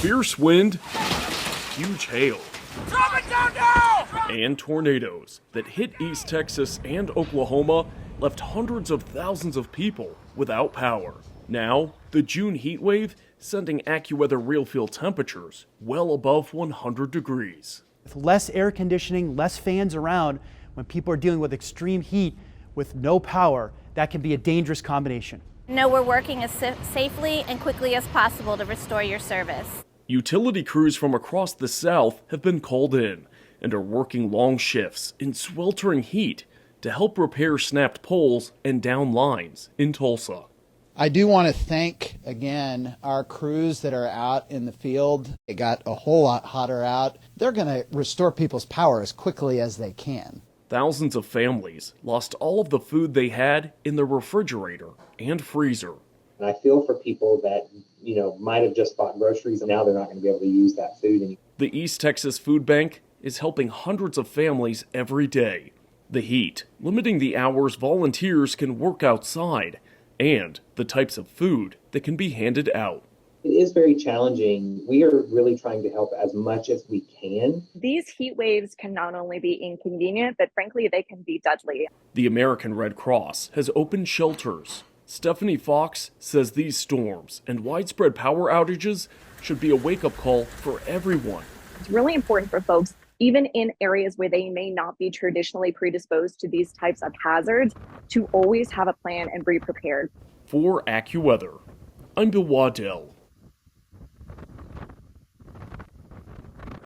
Fierce wind, huge hail, Drop it down now! and tornadoes that hit East Texas and Oklahoma left hundreds of thousands of people without power. Now, the June heat wave sending AccuWeather real feel temperatures well above 100 degrees. With less air conditioning, less fans around, when people are dealing with extreme heat with no power, that can be a dangerous combination. No, we're working as safely and quickly as possible to restore your service. Utility crews from across the South have been called in and are working long shifts in sweltering heat to help repair snapped poles and down lines in Tulsa. I do want to thank, again, our crews that are out in the field. It got a whole lot hotter out. They're going to restore people's power as quickly as they can. Thousands of families lost all of the food they had in the refrigerator and freezer. And I feel for people that, might have just bought groceries and now they're not going to be able to use that food anymore. The East Texas Food Bank is helping hundreds of families every day. The heat, limiting the hours volunteers can work outside, and the types of food that can be handed out. It is very challenging. We are really trying to help as much as we can. These heat waves can not only be inconvenient, but frankly, they can be deadly. The American Red Cross has opened shelters. Stephanie Fox says these storms and widespread power outages should be a wake-up call for everyone. It's really important for folks, even in areas where they may not be traditionally predisposed to these types of hazards, to always have a plan and be prepared. For AccuWeather, I'm Bill Wadell.